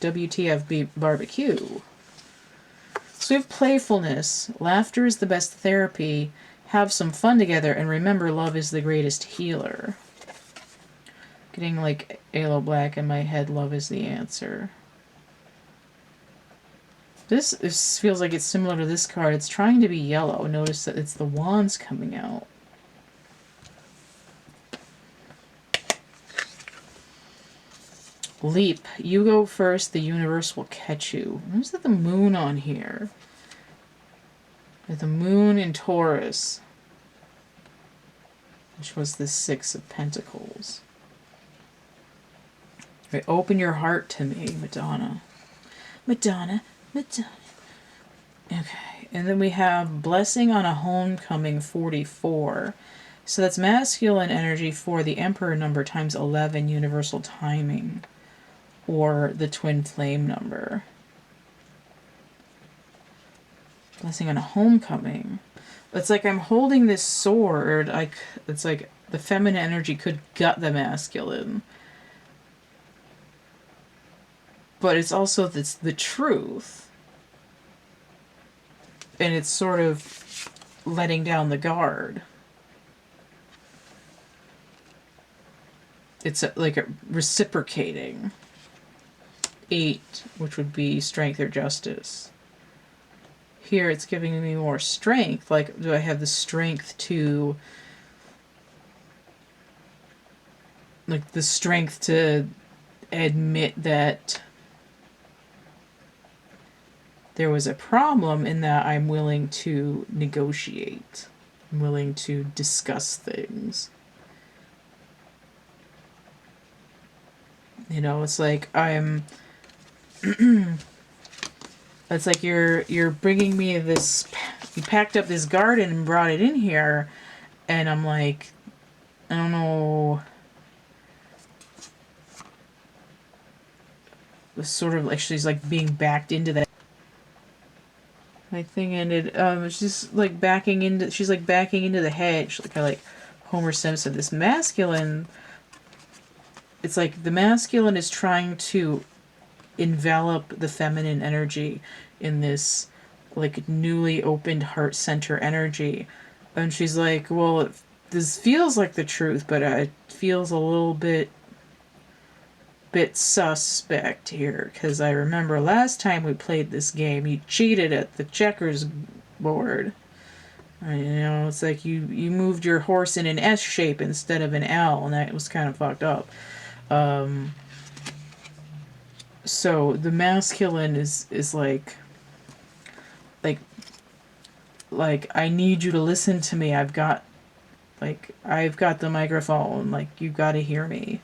WTF barbecue. So we have playfulness. Laughter is the best therapy. Have some fun together, and remember, love is the greatest healer. Getting like Aloe Black in my head, love is the answer. This feels like it's similar to this card. It's trying to be yellow. Notice that it's the wands coming out. Leap. You go first. The universe will catch you. Where's the moon on here? The moon in Taurus, which was the Six of Pentacles. Right, open your heart to me, Madonna. Madonna, Madonna. Okay, and then we have Blessing on a Homecoming 44. So that's masculine energy for the Emperor number times 11 universal timing, or the twin flame number. Blessing on a Homecoming. It's like I'm holding this sword. It's like the feminine energy could gut the masculine. But it's also the truth. And it's sort of letting down the guard. It's like a reciprocating. 8, which would be strength or justice. Here it's giving me more strength. Like, do I have the strength to... like, the strength to admit that there was a problem, in that I'm willing to negotiate. I'm willing to discuss things. You know, it's like I'm... it's like you're bringing me this... You packed up this garden and brought it in here, and I'm like, I don't know... It's sort of like she's like being backed into that. My thing ended. It's just like backing into. She's like backing into the hedge, like Homer Simpson. This masculine. It's like the masculine is trying to envelop the feminine energy in this like newly opened heart center energy, and she's like, well, this feels like the truth, but it feels a little bit suspect here, because I remember last time we played this game, you cheated at the checkers board. You know, it's like you moved your horse in an S shape instead of an L, and that was kind of fucked up. So the masculine is like I need you to listen to me. I've got the microphone. Like, you've got to hear me.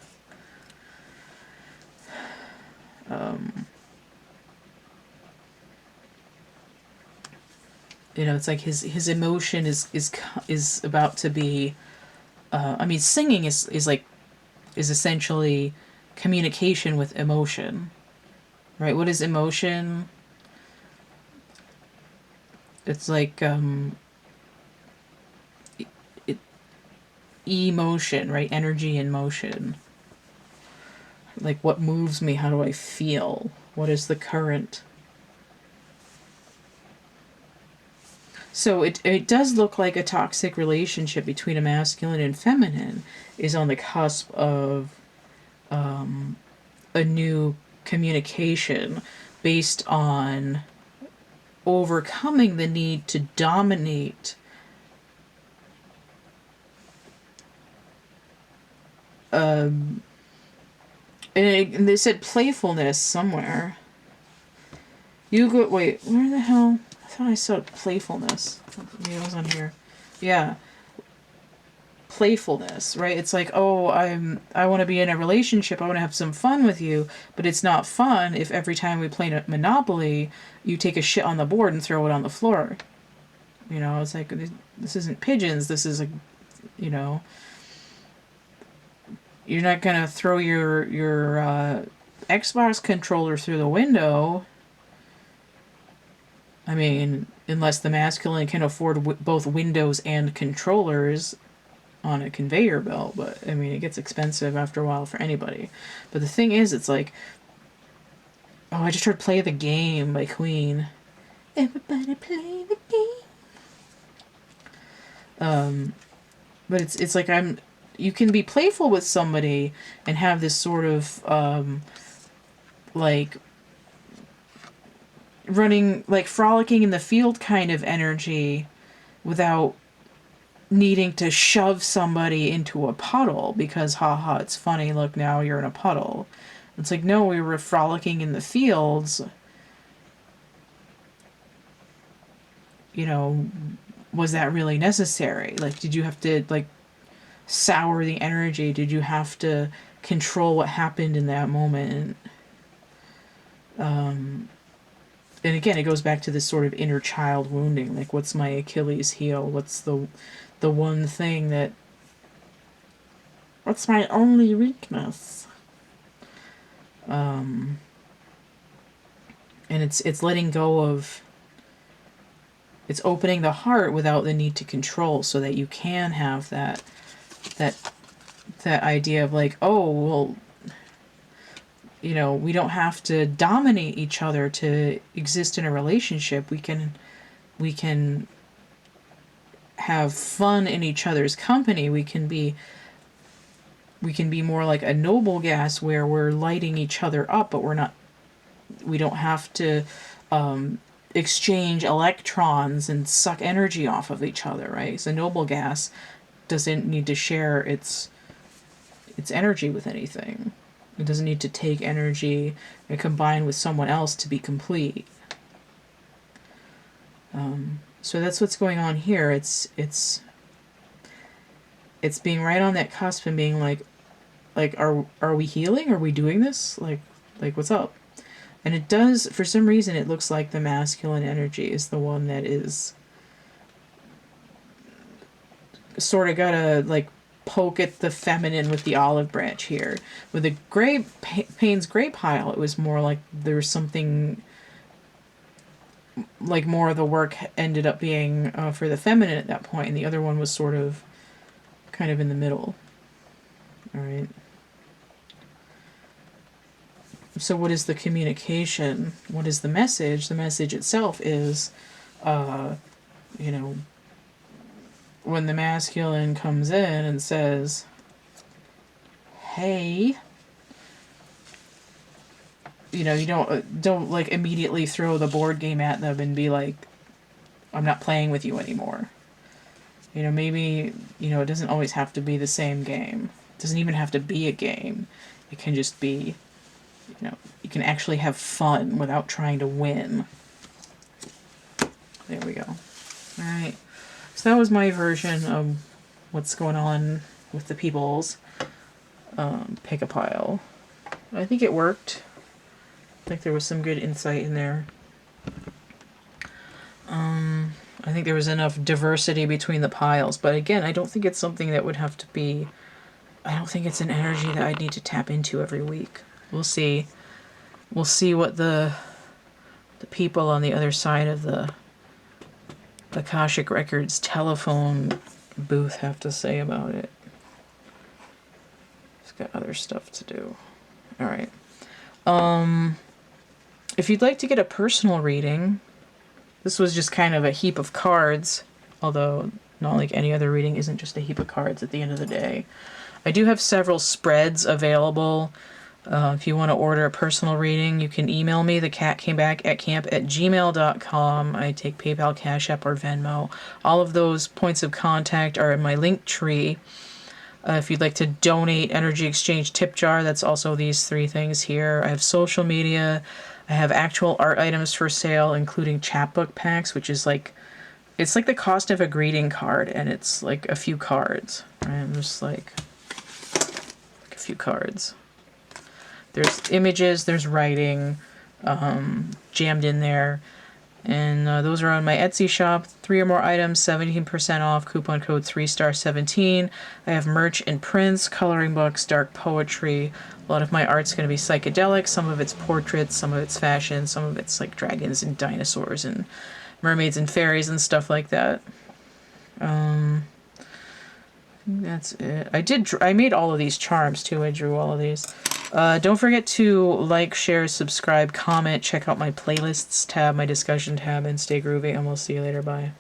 You know, it's like his emotion is about to be. I mean, singing is essentially communication with emotion, right? What is emotion? It's like emotion, right? Energy in motion. Like, what moves me? How do I feel? What is the current? So it does look like a toxic relationship between a masculine and feminine is on the cusp of a new communication based on overcoming the need to dominate and they said playfulness somewhere. You go, wait, where the hell? I thought I saw playfulness. Maybe it was on here. Yeah. Playfulness, right? It's like, oh, I want to be in a relationship. I want to have some fun with you, but it's not fun if every time we play Monopoly, you take a shit on the board and throw it on the floor. You know, it's like, this isn't pigeons. This is a, you know, you're not gonna throw your Xbox controller through the window. I mean, unless the masculine can afford both windows and controllers on a conveyor belt, but I mean, it gets expensive after a while for anybody. But the thing is, it's like, oh, I just heard "Play the Game" by Queen. Everybody play the game. But it's like you can be playful with somebody and have this sort of like running, like frolicking in the field kind of energy without needing to shove somebody into a puddle because haha, it's funny, look, now you're in a puddle. It's like, no, we were frolicking in the fields. You know, was that really necessary? Like, did you have to like sour the energy? Did you have to control what happened in that moment? And again, it goes back to this sort of inner child wounding. Like, what's my Achilles heel? What's the one thing that... What's my only weakness? And it's letting go of... It's opening the heart without the need to control, so that you can have that idea of like, oh, well, you know, we don't have to dominate each other to exist in a relationship. We can have fun in each other's company. We can be more like a noble gas where we're lighting each other up, but we don't have to exchange electrons and suck energy off of each other, right? So noble gas doesn't need to share its energy with anything. It doesn't need to take energy and combine with someone else to be complete. So that's what's going on here. It's being right on that cusp and being like are we healing? Are we doing this? Like what's up? And it does, for some reason, it looks like the masculine energy is the one that is sort of gotta like poke at the feminine with the olive branch here. With the Payne's gray pile, it was more like there's something like more of the work ended up being for the feminine at that point, and the other one was sort of kind of in the middle. All right. So what is the communication? What is the message? The message itself is, you know, when the masculine comes in and says, hey, you know, you don't like immediately throw the board game at them and be like, I'm not playing with you anymore. You know, maybe, you know, it doesn't always have to be the same game. It doesn't even have to be a game. It can just be, you know, you can actually have fun without trying to win. There we go. All right. So that was my version of what's going on with the people's pick a pile. I think it worked. I think there was some good insight in there. I think there was enough diversity between the piles, but again, I don't think it's something that would have to be... I don't think it's an energy that I'd need to tap into every week. We'll see. We'll see what the people on the other side of the Akashic Records telephone booth have to say about it. It's got other stuff to do. All right. If you'd like to get a personal reading, This was just kind of a heap of cards, although not like any other reading isn't just a heap of cards at the end of the day. I do have several spreads available. If you want to order a personal reading, you can email me, thecatcamebackatcamp@gmail.com. I take PayPal, Cash App, or Venmo. All of those points of contact are in my link tree. If you'd like to donate energy exchange tip jar, that's also these three things here. I have social media. I have actual art items for sale, including chapbook packs, which is like, it's like the cost of a greeting card, and it's like a few cards. Right? I'm just like a few cards. There's images, there's writing jammed in there. And those are on my Etsy shop. 3 or more items, 17% off, coupon code 3star17. I have merch and prints, coloring books, dark poetry. A lot of my art's going to be psychedelic. Some of it's portraits, some of it's fashion, some of it's like dragons and dinosaurs and mermaids and fairies and stuff like that. That's it. I made all of these charms too. I drew all of these. Don't forget to like, share, subscribe, comment, check out my playlists tab, my discussion tab, and stay groovy, and we'll see you later. Bye.